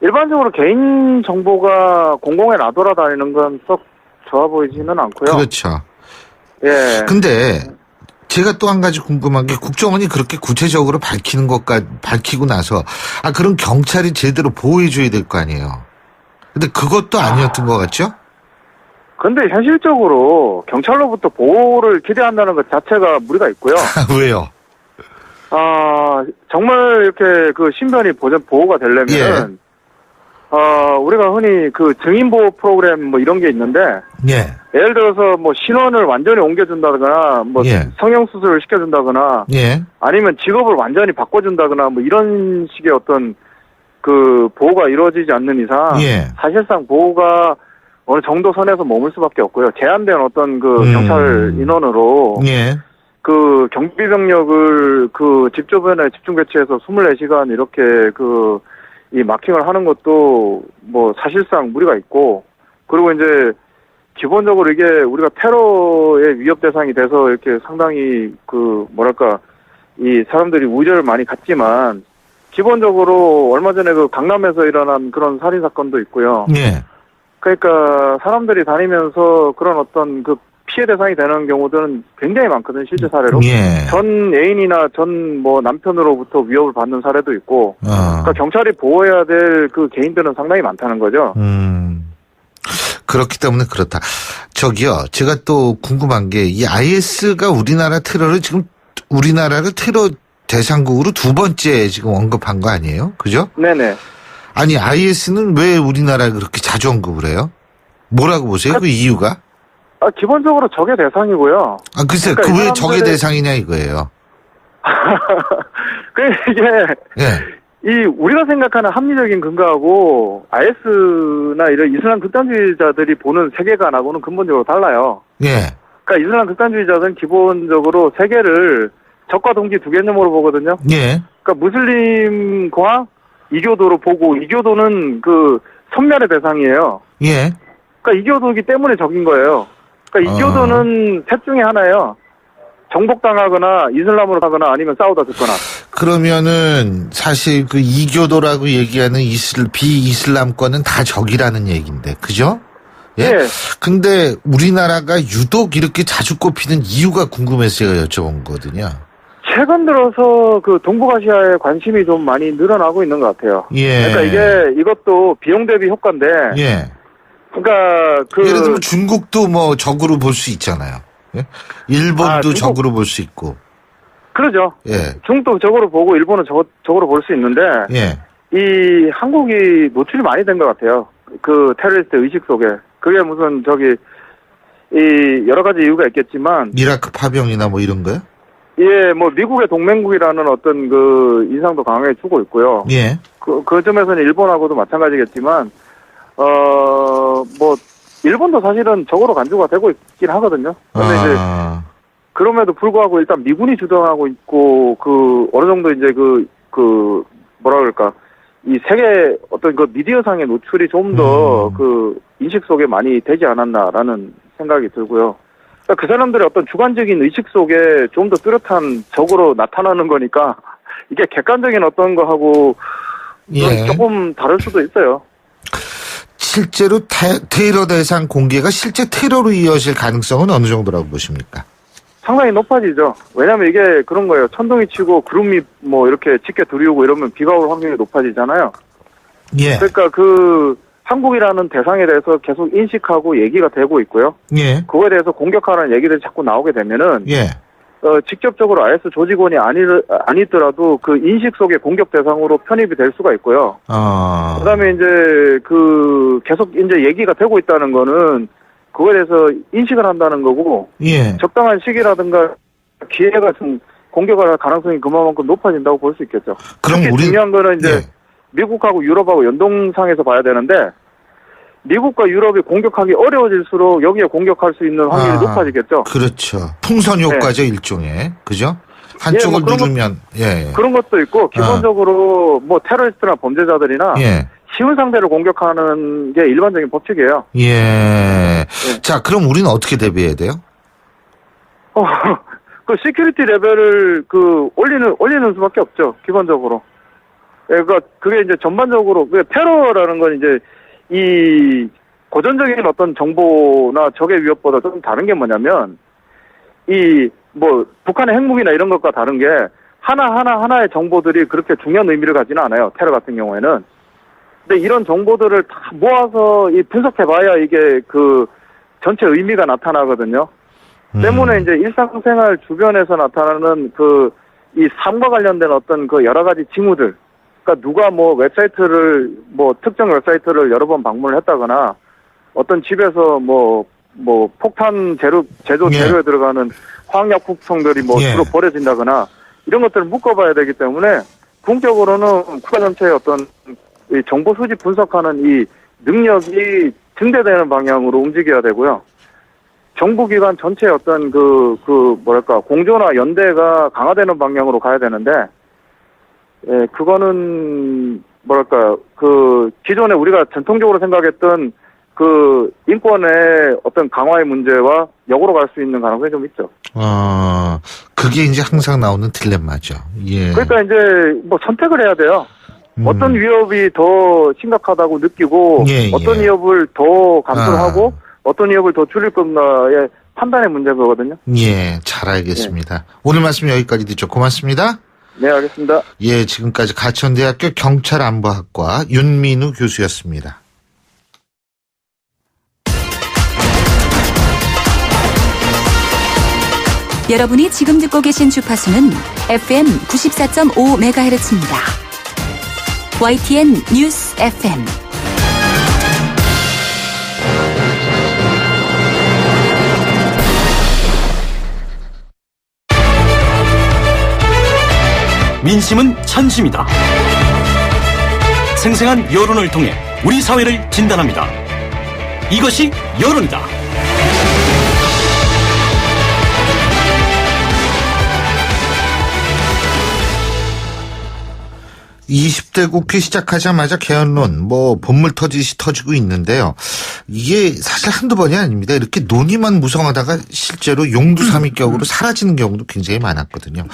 일반적으로 개인정보가 공공에 놔돌아다니는 건 썩 좋아 보이지는 않고요. 그렇죠. 예. 근데 제가 또 한 가지 궁금한 게 국정원이 그렇게 구체적으로 밝히고 나서 그럼 경찰이 제대로 보호해줘야 될 거 아니에요. 근데 그것도 아니었던 것 같죠? 근데 현실적으로 경찰로부터 보호를 기대한다는 것 자체가 무리가 있고요. 왜요? 정말 이렇게 신변이 보호가 되려면, 우리가 흔히 증인보호 프로그램 이런 게 있는데, 예. 예를 들어서 신원을 완전히 옮겨준다거나, 성형수술을 시켜준다거나, 예. 아니면 직업을 완전히 바꿔준다거나, 이런 식의 어떤 보호가 이루어지지 않는 이상, 사실상 보호가 어느 정도 선에서 머물 수밖에 없고요. 제한된 어떤 경찰 인원으로, 경비병력을 집 주변에 집중 배치해서 24시간 이렇게 이 마킹을 하는 것도 사실상 무리가 있고, 그리고 이제 기본적으로 이게 우리가 테러의 위협 대상이 돼서 이렇게 상당히 이 사람들이 우려를 많이 갖지만, 기본적으로 얼마 전에 강남에서 일어난 그런 살인 사건도 있고요. 예. 그러니까 사람들이 다니면서 그런 어떤 피해 대상이 되는 경우들은 굉장히 많거든요, 실제 사례로. 예. 전 애인이나 전 남편으로부터 위협을 받는 사례도 있고, 그러니까 경찰이 보호해야 될 개인들은 상당히 많다는 거죠. 그렇기 때문에 그렇다. 저기요, 제가 또 궁금한 게 이 IS가 우리나라를 테러 대상국으로 두 번째 지금 언급한 거 아니에요? 그죠? 네네. 아니, IS는 왜 우리나라에 그렇게 자주 언급을 해요? 뭐라고 보세요? 그 이유가? 기본적으로 적의 대상이고요. 글쎄, 그러니까 왜 적의 대상이냐 이거예요. 이게, 우리가 생각하는 합리적인 근거하고 IS나 이런 이슬람 극단주의자들이 보는 세계관하고는 근본적으로 달라요. 예. 그러니까 이슬람 극단주의자들은 기본적으로 세계를 적과 동지 두 개념으로 보거든요. 예. 그러니까 무슬림과 이교도로 보고 이교도는 그 섬멸의 대상이에요. 예. 그러니까 이교도이기 때문에 적인 거예요. 그러니까 이교도는 셋 중에 하나예요. 정복당하거나 이슬람으로 가거나 아니면 싸우다 죽거나. 그러면은 사실 그 이교도라고 얘기하는 비이슬람권은 다 적이라는 얘기인데, 그죠? 예. 네. 근데 우리나라가 유독 이렇게 자주 꼽히는 이유가 궁금해서 제가 여쭤본 거거든요. 최근 들어서 그 동북아시아에 관심이 좀 많이 늘어나고 있는 것 같아요. 예. 그러니까 이것도 비용 대비 효과인데. 예. 그러니까 예를 들면 중국도 뭐 적으로 볼 수 있잖아요. 예? 일본도 적으로 볼 수 있고. 그러죠. 예. 중국도 적으로 보고 일본은 적으로 볼 수 있는데. 예. 이 한국이 노출이 많이 된 것 같아요. 그 테러리스트 의식 속에. 그게 무슨 이 여러 가지 이유가 있겠지만. 이라크 파병이나 뭐 이런 거요? 예, 뭐 미국의 동맹국이라는 어떤 그 인상도 강하게 주고 있고요. 예. 그 점에서는 일본하고도 마찬가지겠지만, 뭐 일본도 사실은 적으로 간주가 되고 있긴 하거든요. 그런데 이제 그럼에도 불구하고 일단 미군이 주도하고 있고 어느 정도 이제 뭐라 그럴까 이 세계 어떤 그 미디어상의 노출이 좀 더 인식 속에 많이 되지 않았나라는 생각이 들고요. 그러니까 그 사람들의 어떤 주관적인 의식 속에 좀 더 뚜렷한 적으로 나타나는 거니까 이게 객관적인 어떤 거하고 조금 다를 수도 있어요. 실제로 테러 대상 공개가 실제 테러로 이어질 가능성은 어느 정도라고 보십니까? 상당히 높아지죠. 왜냐면 이게 그런 거예요. 천둥이 치고 구름이 뭐 이렇게 짙게 두리우고 이러면 비가 올 확률이 높아지잖아요. 예. 그러니까 한국이라는 대상에 대해서 계속 인식하고 얘기가 되고 있고요. 예. 그거에 대해서 공격하는 얘기들이 자꾸 나오게 되면은 예. 직접적으로 IS 조직원이 아니더라도 그 인식 속의 공격 대상으로 편입이 될 수가 있고요. 그다음에 이제 계속 이제 얘기가 되고 있다는 거는 그거에 대해서 인식을 한다는 거고. 예. 적당한 시기라든가 기회가 좀 공격을 할 가능성이 그만큼 높아진다고 볼 수 있겠죠. 그럼 중요한 거는 이제 미국하고 유럽하고 연동상에서 봐야 되는데 미국과 유럽이 공격하기 어려워질수록 여기에 공격할 수 있는 확률이 높아지겠죠. 그렇죠. 풍선 효과죠, 일종의. 그죠? 한쪽을 누르면. 그런 것도 있고 기본적으로 뭐 테러리스트나 범죄자들이나 쉬운 상대를 공격하는 게 일반적인 법칙이에요. 예. 자, 그럼 우리는 어떻게 대비해야 돼요? 그 시큐리티 레벨을 올리는 수밖에 없죠. 기본적으로. 그러니까 그게 이제 전반적으로 테러라는 건 이제 이 고전적인 어떤 정보나 적의 위협보다 좀 다른 게 뭐냐면 뭐 북한의 핵무기나 이런 것과 다른 게 하나의 정보들이 그렇게 중요한 의미를 가지는 않아요. 테러 같은 경우에는. 근데 이런 정보들을 다 모아서 분석해봐야 이게 전체 의미가 나타나거든요. 때문에 이제 일상생활 주변에서 나타나는 이 삶과 관련된 어떤 여러 가지 징후들. 그러니까 누가 뭐 특정 웹사이트를 여러 번 방문을 했다거나 어떤 집에서 뭐 폭탄 제조 재료에 들어가는 화학약 폭성들이 주로 버려진다거나 이런 것들을 묶어봐야 되기 때문에 궁극적으로는 국가 전체의 어떤 이 정보 수집 분석하는 이 능력이 증대되는 방향으로 움직여야 되고요. 정부기관 전체의 어떤 공조나 연대가 강화되는 방향으로 가야 되는데, 그거는 기존에 우리가 전통적으로 생각했던 인권의 어떤 강화의 문제와 역으로 갈 수 있는 가능성이 좀 있죠. 그게 이제 항상 나오는 딜레마죠. 예. 그러니까 이제 선택을 해야 돼요. 어떤 위협이 더 심각하다고 느끼고 어떤 위협을 더 감수를 하고 어떤 위협을 더 줄일 건가의 판단의 문제거든요. 예, 잘 알겠습니다. 오늘 말씀 여기까지 듣죠. 고맙습니다. 네, 알겠습니다. 예, 지금까지 가천대학교 경찰안보학과 윤민우 교수였습니다. 여러분이 지금 듣고 계신 주파수는 FM 94.5MHz입니다. YTN 뉴스 FM. 민심은 천심이다. 생생한 여론을 통해 우리 사회를 진단합니다. 이것이 여론이다. 20대 국회 시작하자마자 개헌론, 본물 터지듯이 터지고 있는데요. 이게 사실 한두 번이 아닙니다. 이렇게 논의만 무성하다가 실제로 용두사미격으로 사라지는 경우도 굉장히 많았거든요.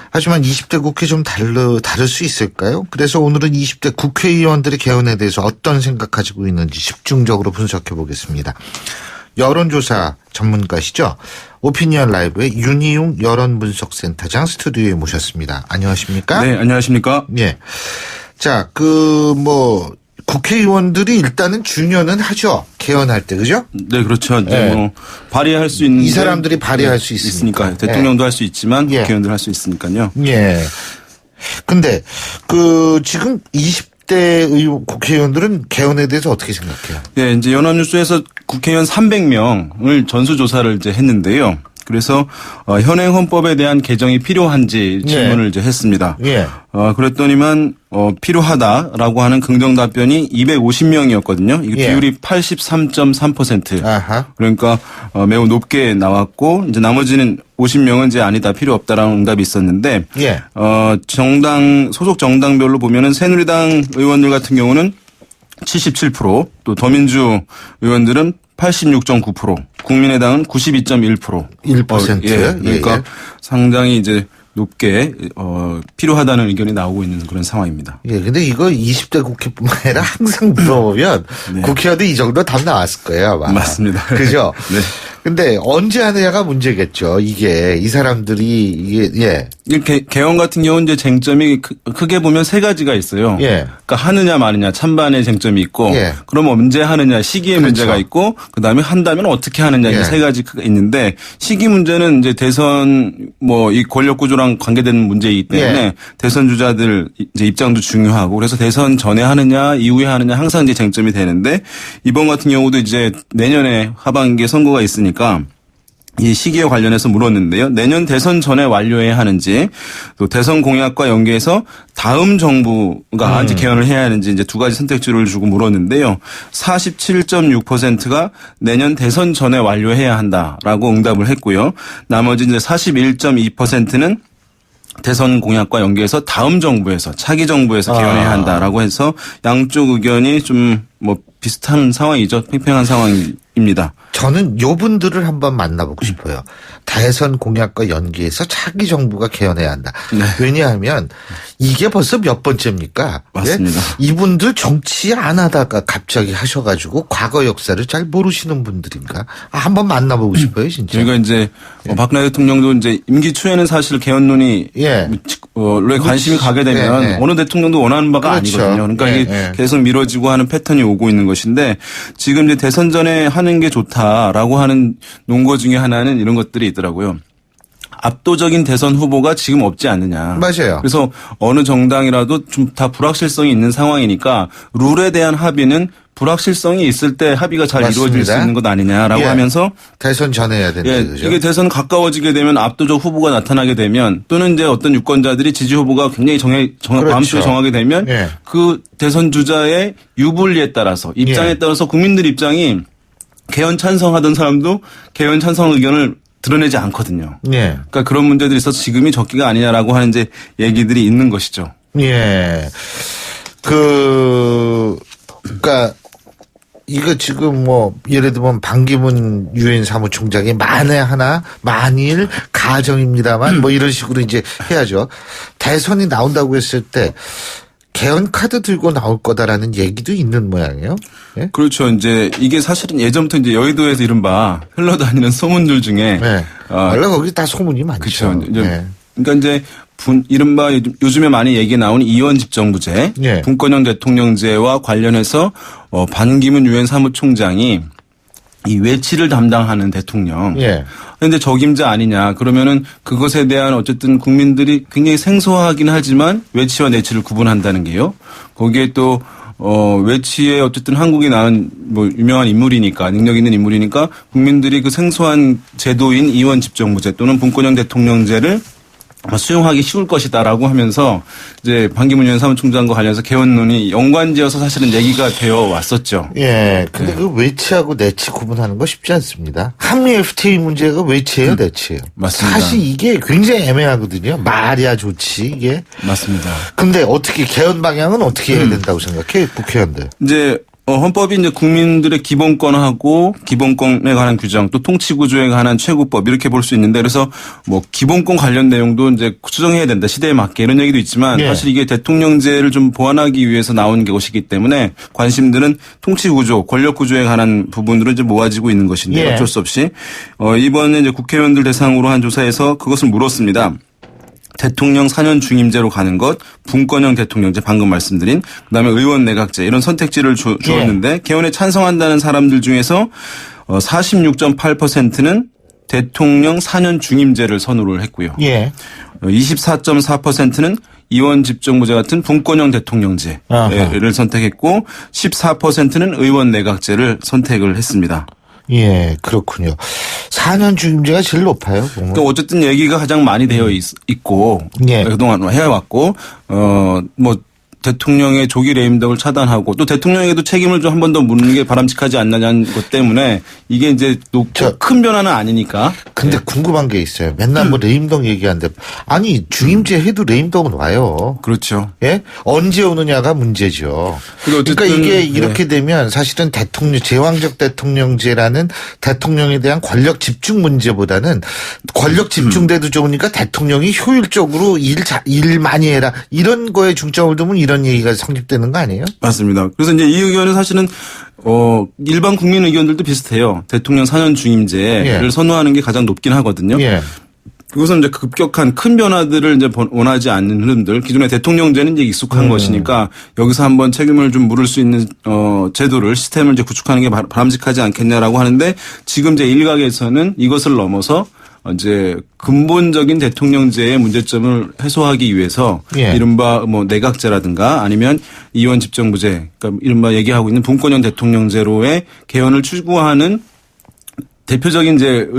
하지만 20대 국회 좀 다를 수 있을까요? 그래서 오늘은 20대 국회의원들의 개헌에 대해서 어떤 생각 가지고 있는지 집중적으로 분석해 보겠습니다. 여론조사 전문가시죠? 오피니언 라이브의 윤희용 여론분석센터장 스튜디오에 모셨습니다. 안녕하십니까? 네, 안녕하십니까? 예. 자, 국회의원들이 일단은 중요는 하죠. 개헌할 때, 그죠? 네, 그렇죠. 이제 발의할 수 있는. 이 사람들이 발의할 수 있으니까. 대통령도 할 수 있지만 국회의원들 할 수 있으니까요. 예. 근데, 지금 20대 국회의원들은 개헌에 대해서 어떻게 생각해요? 네, 이제 연합뉴스에서 국회의원 300명을 전수조사를 이제 했는데요. 그래서 현행 헌법에 대한 개정이 필요한지 질문을 이제 했습니다. 예. 그랬더니만 필요하다라고 하는 긍정 답변이 250명이었거든요. 이게 비율이 83.3%. 아하. 그러니까 매우 높게 나왔고 이제 나머지는 50명은 이제 아니다, 필요 없다라는 응답이 있었는데 예. 소속 정당별로 보면은 새누리당 의원들 같은 경우는 77%, 또 더민주 의원들은 86.9%, 국민의당은 92.1%. 1%. 그러니까 상당히 이제 높게 필요하다는 의견이 나오고 있는 그런 상황입니다. 예, 근데 이거 20대 국회뿐만 아니라 항상 물어보면 국회의원도 이 정도 답 나왔을 거예요, 아마. 맞습니다. 그죠? 네. 근데 언제 하느냐가 문제겠죠. 이 사람들이 개헌 같은 경우는 이제 쟁점이 크게 보면 세 가지가 있어요. 예. 그러니까 하느냐 마느냐 찬반의 쟁점이 있고, 그럼 언제 하느냐 시기의 문제가 있고, 그다음에 한다면 어떻게 하느냐 이제 세 가지가 있는데 시기 문제는 이제 대선 이 권력 구조랑 관계되는 문제이기 때문에 대선 주자들 이제 입장도 중요하고 그래서 대선 전에 하느냐 이후에 하느냐 항상 이제 쟁점이 되는데 이번 같은 경우도 이제 내년에 하반기에 선거가 있으니까. 이 시기에 관련해서 물었는데요. 내년 대선 전에 완료해야 하는지 또 대선 공약과 연계해서 다음 정부가 이제 개헌을 해야 하는지 이제 두 가지 선택지를 주고 물었는데요. 47.6%가 내년 대선 전에 완료해야 한다라고 응답을 했고요. 나머지 이제 41.2%는 대선 공약과 연계해서 다음 정부에서 차기 정부에서 개헌해야 한다라고 해서 양쪽 의견이 좀 비슷한 상황이죠. 팽팽한 상황입니다. 저는 요 분들을 한번 만나보고 싶어요. 대선 공약과 연계해서 차기 정부가 개헌해야 한다. 네. 왜냐하면 이게 벌써 몇 번째입니까? 맞습니다. 이분들 정치 안 하다가 갑자기 하셔가지고 과거 역사를 잘 모르시는 분들인가? 한번 만나보고 싶어요, 진짜. 저희가 이제 박근혜 대통령도 이제 임기 초에는 사실 개헌론이 원래 관심이 가게 되면 어느 대통령도 원하는 바가 아니거든요. 그러니까 이게 계속 미뤄지고 하는 패턴이 오고 있는 것인데 지금 이제 대선 전에 하는 게 좋다라고 하는 논거 중에 하나는 이런 것들이 있더라고요. 압도적인 대선 후보가 지금 없지 않느냐. 맞아요. 그래서 어느 정당이라도 좀 다 불확실성이 있는 상황이니까 룰에 대한 합의는 불확실성이 있을 때 합의가 잘 이루어질 수 있는 것 아니냐라고 하면서 대선 전에 해야 된다. 그죠? 이게 대선 가까워지게 되면 압도적 후보가 나타나게 되면 또는 이제 어떤 유권자들이 지지 후보가 굉장히 마음속에 정하게 되면 그 대선 주자의 유불리에 따라서 입장에 따라서 국민들 입장이 개헌 찬성하던 사람도 개헌 찬성 의견을 드러내지 않거든요. 그러니까 그런 문제들이 있어서 지금이 적기가 아니냐라고 하는 이제 얘기들이 있는 것이죠. 예. 그러니까 이거 지금 예를 들면 반기문 유엔 사무총장이 만일 가정입니다만 이런 식으로 이제 해야죠. 대선이 나온다고 했을 때 개헌 카드 들고 나올 거다라는 얘기도 있는 모양이에요. 예? 그렇죠. 이제 이게 사실은 예전부터 이제 여의도에서 이른바 흘러다니는 소문들 중에 원래 거기 다 소문이 많죠. 그렇죠. 그러니까 이제 이른바 요즘에 많이 얘기 나오는 이원 집정부제, 분권형 대통령제와 관련해서 반기문 유엔 사무총장이 이 외치를 담당하는 대통령. 그런데 적임자 아니냐. 그러면은 그것에 대한 어쨌든 국민들이 굉장히 생소하긴 하지만 외치와 내치를 구분한다는 게요. 거기에 또 외치에 어쨌든 한국이 낳은 유명한 인물이니까 능력 있는 인물이니까 국민들이 그 생소한 제도인 이원 집정부제 또는 분권형 대통령제를 수용하기 쉬울 것이다라고 하면서 이제 반기문 유엔 사무총장과 관련해서 개헌론이 연관지어서 사실은 얘기가 되어 왔었죠. 예. 근데 그 외치하고 내치 구분하는 거 쉽지 않습니다. 한미 FTA 문제가 외치예요, 내치예요? 맞습니다. 사실 이게 굉장히 애매하거든요. 말이야 좋지 이게. 맞습니다. 근데 어떻게 개헌 방향은 어떻게 해야 된다고 생각해, 국회의원들? 이제 헌법이 이제 국민들의 기본권하고 기본권에 관한 규정 또 통치구조에 관한 최고법 이렇게 볼 수 있는데 그래서 뭐 기본권 관련 내용도 이제 수정해야 된다 시대에 맞게 이런 얘기도 있지만 사실 이게 대통령제를 좀 보완하기 위해서 나온 것이기 때문에 관심들은 통치구조, 권력구조에 관한 부분으로 이제 모아지고 있는 것인데 어쩔 수 없이 이번에 이제 국회의원들 대상으로 한 조사에서 그것을 물었습니다. 대통령 4년 중임제로 가는 것, 분권형 대통령제 방금 말씀드린 그다음에 의원 내각제 이런 선택지를 주었는데 개헌에 찬성한다는 사람들 중에서 46.8%는 대통령 4년 중임제를 선호를 했고요. 24.4%는 이원 집정부제 같은 분권형 대통령제를 선택했고 14%는 의원 내각제를 선택을 했습니다. 예, 그렇군요. 4년 중임제가 제일 높아요. 그러니까 어쨌든 얘기가 가장 많이 되어 있고 그동안 해왔고 뭐 대통령의 조기 레임덕을 차단하고 또 대통령에게도 책임을 좀 한 번 더 묻는 게 바람직하지 않느냐는 것 때문에 이게 이제 큰 변화는 아니니까. 근데 궁금한 게 있어요. 맨날 뭐 레임덕 얘기하는데 아니 중임제 해도 레임덕은 와요. 그렇죠. 예? 언제 오느냐가 문제죠. 그러니까 이게 이렇게 되면 사실은 제왕적 대통령제라는 대통령에 대한 권력 집중 문제보다는 권력 집중돼도 좋으니까 대통령이 효율적으로 일 많이 해라 이런 거에 중점을 두면 이런 얘기가 성립되는 거 아니에요? 맞습니다. 그래서 이제 이 의견은 사실은 일반 국민 의견들도 비슷해요. 대통령 4년 중임제를 선호하는 게 가장 높긴 하거든요. 그것은 이제 급격한 큰 변화들을 이제 원하지 않는 흐름들, 기존의 대통령제는 이제 익숙한 것이니까 여기서 한번 책임을 좀 물을 수 있는 제도를 시스템을 이제 구축하는 게 바람직하지 않겠냐라고 하는데 지금 제 일각에서는 이것을 넘어서 이제 근본적인 대통령제의 문제점을 해소하기 위해서 이른바 뭐 내각제라든가 아니면 이원 집정부제, 그러니까 이른바 얘기하고 있는 분권형 대통령제로의 개헌을 추구하는 대표적인 이제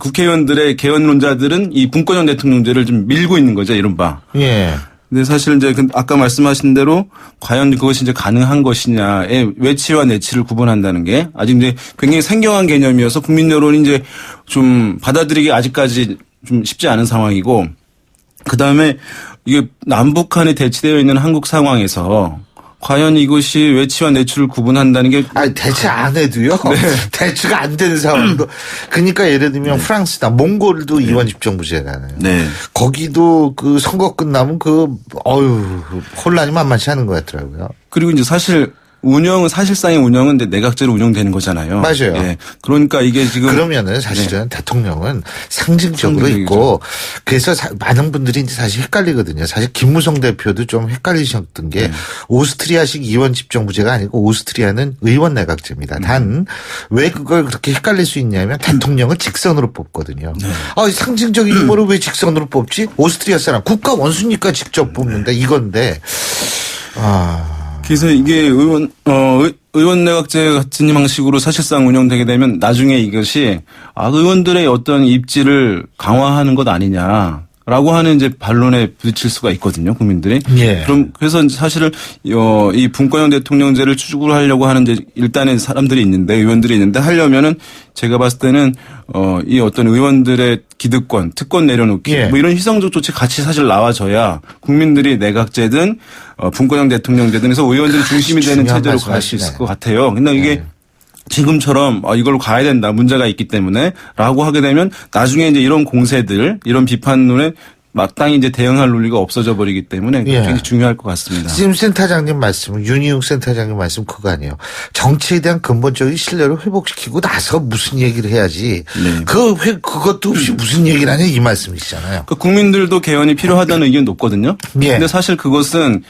국회의원들의 개헌론자들은 이 분권형 대통령제를 좀 밀고 있는 거죠, 이른바. 근데 사실 이제 아까 말씀하신 대로 과연 그것이 이제 가능한 것이냐의 외치와 내치를 구분한다는 게 아직 이제 굉장히 생경한 개념이어서 국민 여론이 이제 좀 받아들이기 아직까지 좀 쉽지 않은 상황이고 그다음에 이게 남북한이 대치되어 있는 한국 상황에서 과연 이것이 외치와 내추를 구분한다는 게. 아니, 대치 안 해도요? 대치가 안 되는 상황도. 그러니까 예를 들면 프랑스나 몽골도 이원 집정부제잖아요. 거기도 그 선거 끝나면 혼란이 만만치 않은 것 같더라고요. 그리고 이제 사실상의 운영은 이제 내각제로 운영되는 거잖아요. 맞아요. 그러니까 이게 지금. 그러면은 사실은 대통령은 상징적으로 있고 그래서 많은 분들이 이제 사실 헷갈리거든요. 사실 김무성 대표도 좀 헷갈리셨던 게 오스트리아식 이원 집정부제가 아니고 오스트리아는 의원 내각제입니다. 단 왜 그걸 그렇게 헷갈릴 수 있냐면 대통령을 직선으로 뽑거든요. 상징적인 인물을 왜 직선으로 뽑지? 오스트리아 사람 국가 원수니까 직접 뽑는다 이건데. 그래서 이게 의원 내각제 같은 방식으로 사실상 운영되게 되면 나중에 이것이 의원들의 어떤 입지를 강화하는 것 아니냐라고 하는 이제 반론에 부딪힐 수가 있거든요, 국민들이. 그래서 사실은 이 분권형 대통령제를 추구를 하려고 하는 이제 일단의 사람들이 있는데 의원들이 있는데 하려면은 제가 봤을 때는 이 어떤 의원들의 기득권, 특권 내려놓기 뭐 이런 희생적 조치 같이 사실 나와줘야 국민들이 내각제든 분권형 대통령제든 해서 의원들이 중심이 되는 체제로 갈 수 있을 것 같아요. 근데 이게 지금처럼 이걸로 가야 된다. 문제가 있기 때문에 라고 하게 되면 나중에 이제 이런 공세들, 이런 비판론에 마땅히 이제 대응할 논리가 없어져 버리기 때문에 굉장히 중요할 것 같습니다. 지금 센터장님 말씀, 윤희욱 센터장님 말씀 그거 아니에요. 정치에 대한 근본적인 신뢰를 회복시키고 나서 무슨 얘기를 해야지. 그것도 없이 무슨 얘기를 하냐 이 말씀이시잖아요. 국민들도 개헌이 필요하다는 의견이 높거든요. 근데 사실 그것은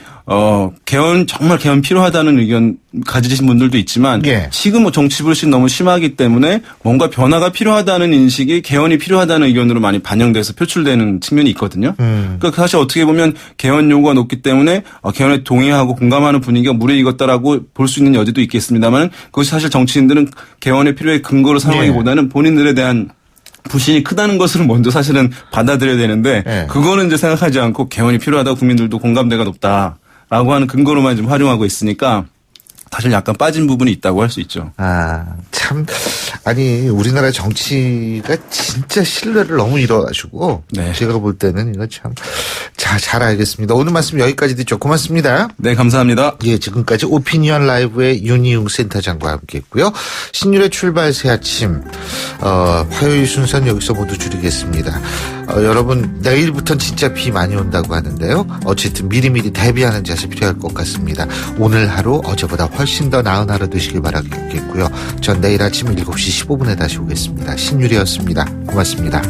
정말 개헌 필요하다는 의견 가지신 분들도 있지만 지금 정치 불신 너무 심하기 때문에 뭔가 변화가 필요하다는 인식이 개헌이 필요하다는 의견으로 많이 반영돼서 표출되는 측면이 있거든요. 그러니까 사실 어떻게 보면 개헌 요구가 높기 때문에 개헌에 동의하고 공감하는 분위기가 무르익었다라고 볼 수 있는 여지도 있겠습니다만 그것이 사실 정치인들은 개헌의 필요의 근거로 삼기보다는 본인들에 대한 부신이 크다는 것을 먼저 사실은 받아들여야 되는데 네. 그거는 이제 생각하지 않고 개헌이 필요하다 국민들도 공감대가 높다라고 하는 근거로만 좀 활용하고 있으니까 사실 약간 빠진 부분이 있다고 할 수 있죠. 참 아니 우리나라 정치가 진짜 신뢰를 너무 잃어가지고 네. 제가 볼 때는 이거 참 잘 알겠습니다. 오늘 말씀 여기까지 듣죠. 고맙습니다. 네, 감사합니다. 예, 지금까지 오피니언 라이브의 윤희웅 센터장과 함께했고요. 신율의 출발 새 아침 화요일 순서는 여기서 모두 줄이겠습니다. 여러분 내일부터는 진짜 비 많이 온다고 하는데요. 어쨌든 미리미리 대비하는 자세 필요할 것 같습니다. 오늘 하루 어제보다 훨씬 더 나은 하루 되시길 바라겠고요. 전 내일 아침 7시 15분에 다시 오겠습니다. 신율이었습니다. 고맙습니다.